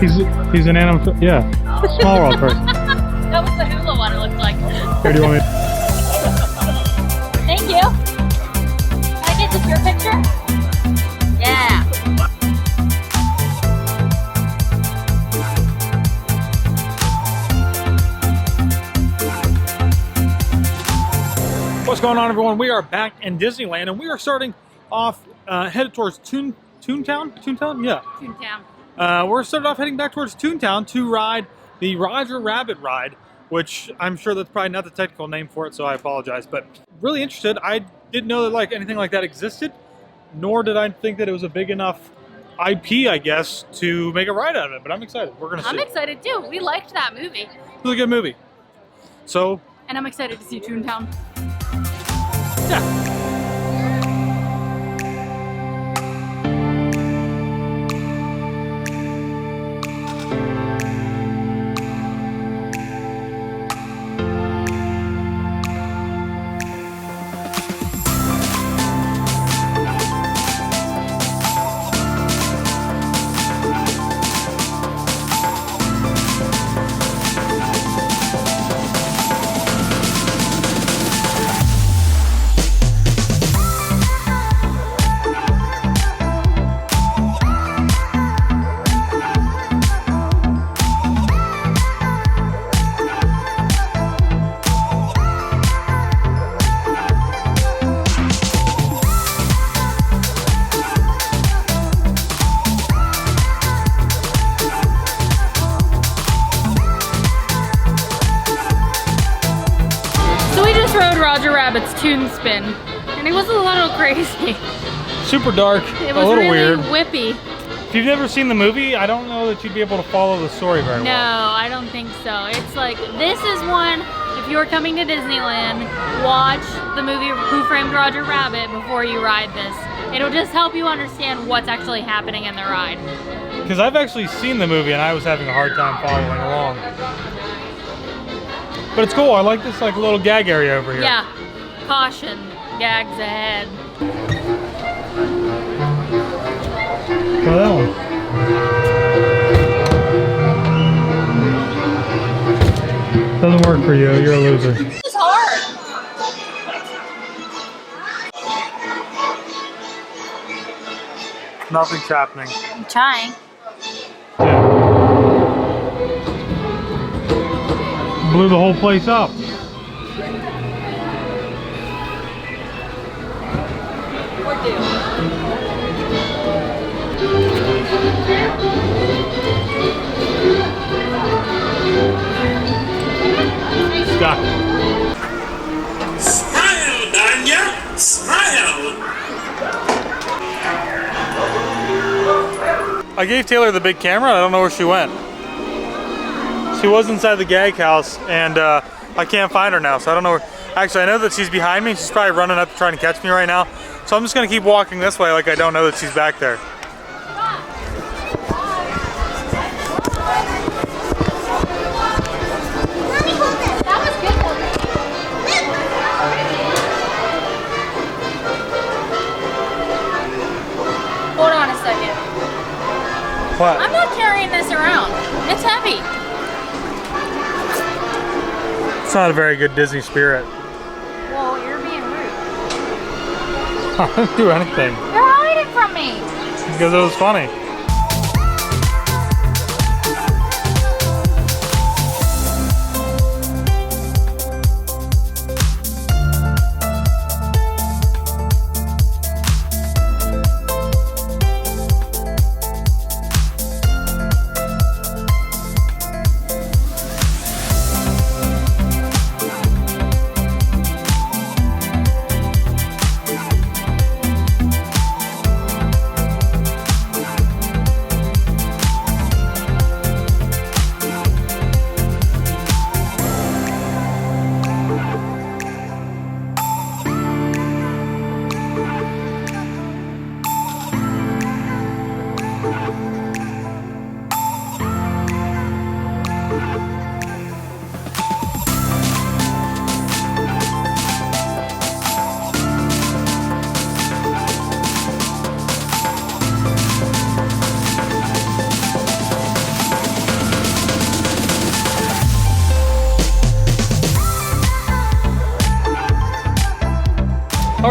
He's an animal. Yeah, Small World person. That was the hula one. It looked like. Here, do you want me? Thank you. Can I get just your picture? Yeah. What's going on, everyone? We are back in Disneyland, and we are starting off headed towards Toontown. Toontown, yeah. Toontown. We're started off heading back towards Toontown to ride the Roger Rabbit ride, which I'm sure that's probably not the technical name for it, so I apologize. But really interested. I didn't know that anything like that existed, nor did I think that it was a big enough IP, I guess, to make a ride out of it. But I'm excited. We're gonna see. I'm excited too. We liked that movie. It was a good movie. So. And I'm excited to see Toontown. Yeah. Rode Roger Rabbit's Toon Spin, and it was a little crazy. Super dark, it was a little really weird. Whippy. If you've never seen the movie, I don't know that you'd be able to follow the story very well. No, I don't think so. It's like, this is one, if you're coming to Disneyland, watch the movie Who Framed Roger Rabbit before you ride this. It'll just help you understand what's actually happening in the ride. Because I've actually seen the movie and I was having a hard time following along. But it's cool. I like this little gag area over here. Yeah. Caution. Gags ahead. Try that one. Doesn't work for you. You're a loser. It's hard. Nothing's happening. I'm trying. Blew the whole place up. We're due. Scott. Smile, Danya! Smile! I gave Taylor the big camera. I don't know where she went. She was inside the gag house, and I can't find her now, so I don't know where. Actually, I know that she's behind me. She's probably running up trying to catch me right now. So I'm just gonna keep walking this way like I don't know that she's back there. Hold on a second. What? I'm not carrying this around. It's heavy. It's not a very good Disney spirit. Well, you're being rude. I didn't do anything. You're hiding from me. Because it was funny.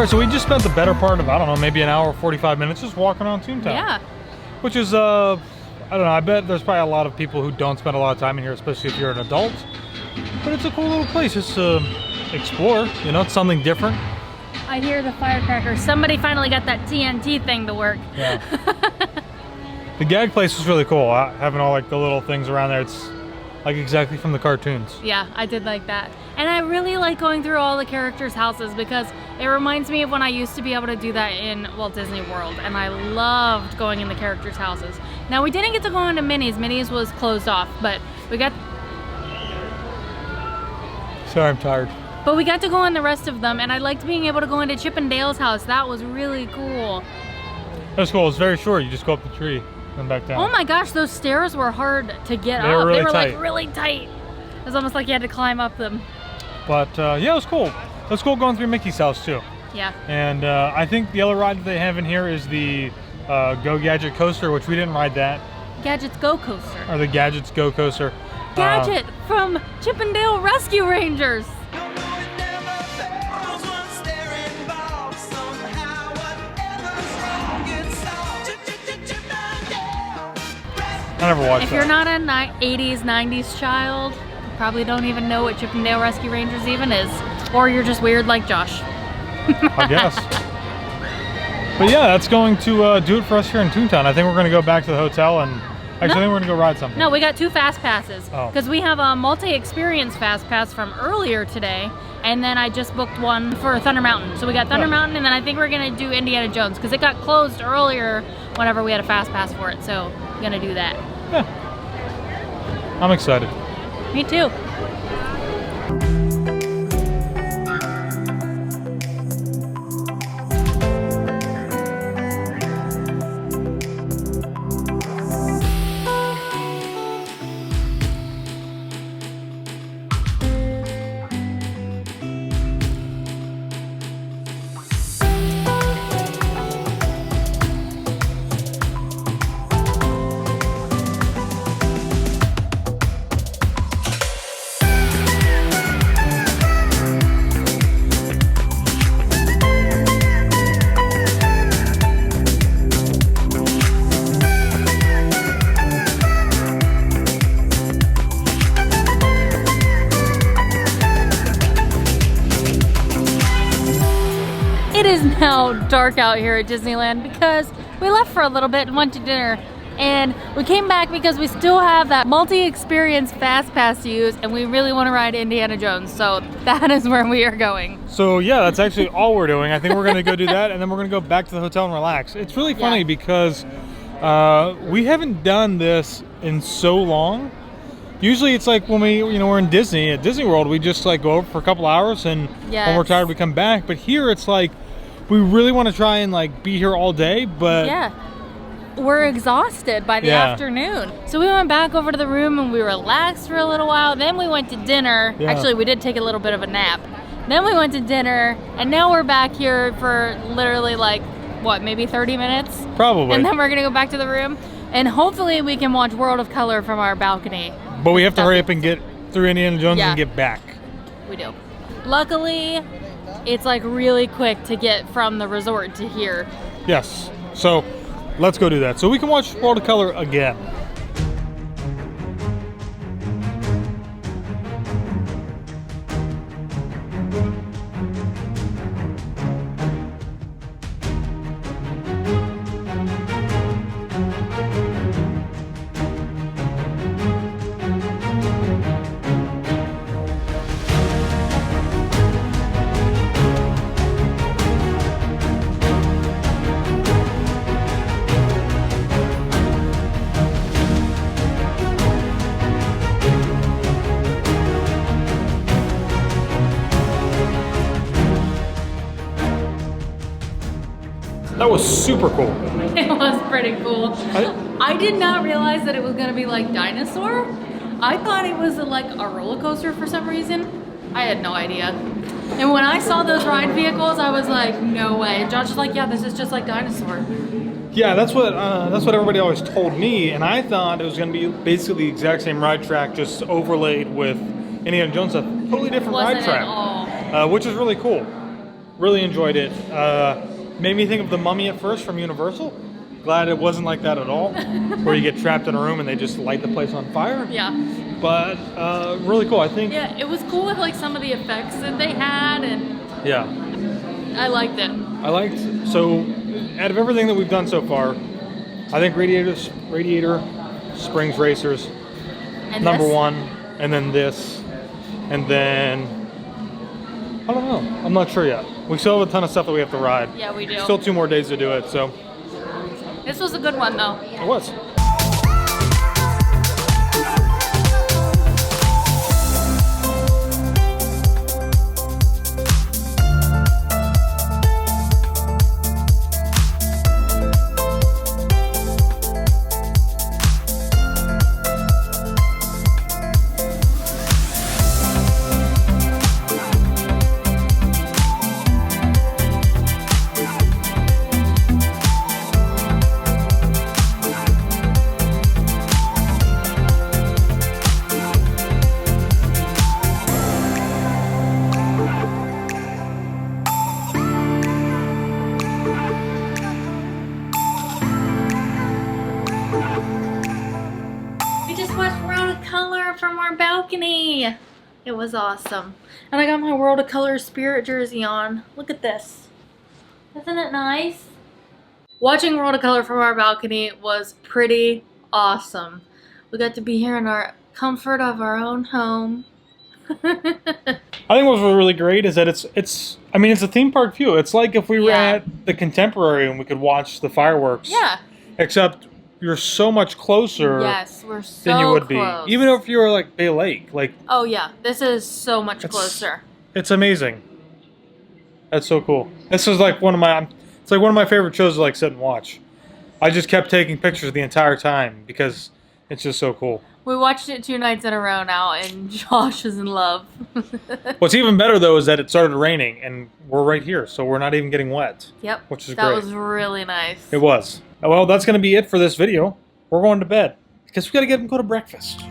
right, so we just spent the better part of, I don't know, maybe an hour, 45 minutes just walking around Toontown. Yeah. Which is, I don't know, I bet there's probably a lot of people who don't spend a lot of time in here, especially if you're an adult. But it's a cool little place just to explore, you know, it's something different. I hear the firecrackers. Somebody finally got that TNT thing to work. Yeah. The gag place was really cool, having all like the little things around there. It's like exactly from the cartoons. Yeah, I did like that. And I really like going through all the characters' houses because it reminds me of when I used to be able to do that in Walt Disney World, and I loved going in the characters' houses. Now, we didn't get to go into Minnie's. Minnie's was closed off, but we got... Sorry, I'm tired. But we got to go in the rest of them, and I liked being able to go into Chip and Dale's house. That was really cool. That's cool. It's very short. You just go up the tree and back down. Oh my gosh, those stairs were hard to get They up. were really they were tight. like really tight. It was almost like you had to climb up them. But yeah, it was cool. It was cool going through Mickey's house too. Yeah. And I think the other ride that they have in here is the Go Gadget Coaster, which we didn't ride that. Gadget's Go Coaster. Or the Gadget's Go Coaster. Gadget from Chip and Dale Rescue Rangers. I never watched If that. you're not a 80s, 90s child, you probably don't even know what Chip and Dale Rescue Rangers even is. Or you're just weird like Josh. I guess. But yeah, that's going to do it for us here in Toontown. I think we're going to go back to the hotel and actually I think we're going to go ride something. No, we got 2 fast passes. Oh. Because we have a multi-experience fast pass from earlier today. And then I just booked one for Thunder Mountain. So we got Thunder Mountain, and then I think we're going to do Indiana Jones because it got closed earlier whenever we had a fast pass for it. So we're going to do that. Yeah. I'm excited. Me too. It is now dark out here at Disneyland because we left for a little bit and went to dinner, and we came back because we still have that multi-experience fast pass to use, and we really want to ride Indiana Jones, so that is where we are going. So yeah, that's actually all we're doing. I think we're going to go do that, and then we're going to go back to the hotel and relax. It's really funny because we haven't done this in so long. Usually it's like when we're in Disney, at Disney World, we just like go over for a couple hours, and when we're tired we come back. But here it's like we really want to try and like be here all day, but yeah, we're exhausted by the afternoon. So we went back over to the room and we relaxed for a little while. Then we went to dinner. Yeah. Actually, we did take a little bit of a nap. Then we went to dinner, and now we're back here for literally like, what, maybe 30 minutes? Probably. And then we're gonna go back to the room, and hopefully we can watch World of Color from our balcony. But we have to hurry up and get through Indiana Jones and get back. We do. Luckily, it's like really quick to get from the resort to here. Yes. So let's go do that. So we can watch World of Color again. That was super cool. It was pretty cool. I did not realize that it was gonna be like dinosaur. I thought it was like a roller coaster for some reason. I had no idea. And when I saw those ride vehicles, I was like, no way. And Josh was like, yeah, this is just like dinosaur. Yeah, that's what everybody always told me, and I thought it was going to be basically the exact same ride track, just overlaid with Indiana Jones, a totally different Wasn't ride track, at all. which is really cool. Really enjoyed it. Made me think of The Mummy at first from Universal. Glad it wasn't like that at all, where you get trapped in a room and they just light the place on fire. Yeah. But really cool, I think. Yeah, it was cool with like some of the effects that they had, and Yeah. I liked it. So out of everything that we've done so far, I think Radiator Springs Racers, And number this? one, and then this, and then, I don't know, I'm not sure yet. We still have a ton of stuff that we have to ride. Yeah, we do. Still 2 more days to do it, so. This was a good one though. It was. We just watched World of Color from our balcony. It was awesome. And I got my World of Color Spirit jersey on. Look at this. Isn't it nice? Watching World of Color from our balcony was pretty awesome. We got to be here in our comfort of our own home. I think what was really great is that it's a theme park view. It's like if we were Yeah. at the Contemporary and we could watch the fireworks. Yeah. Except you're so much closer Yes, we're so than you would close. be. Even if you were like Bay Lake. Like, Oh yeah, this is so much It's- closer. it's amazing. That's so cool. This is like one of my favorite shows to like sit and watch. I just kept taking pictures the entire time because it's just so cool. We watched it 2 nights in a row now, and Josh is in love. What's even better though is that it started raining and we're right here, so we're not even getting wet. Yep, Which is that great. was really nice. It was. Well, that's going to be it for this video. We're going to bed because we got to get him go to breakfast.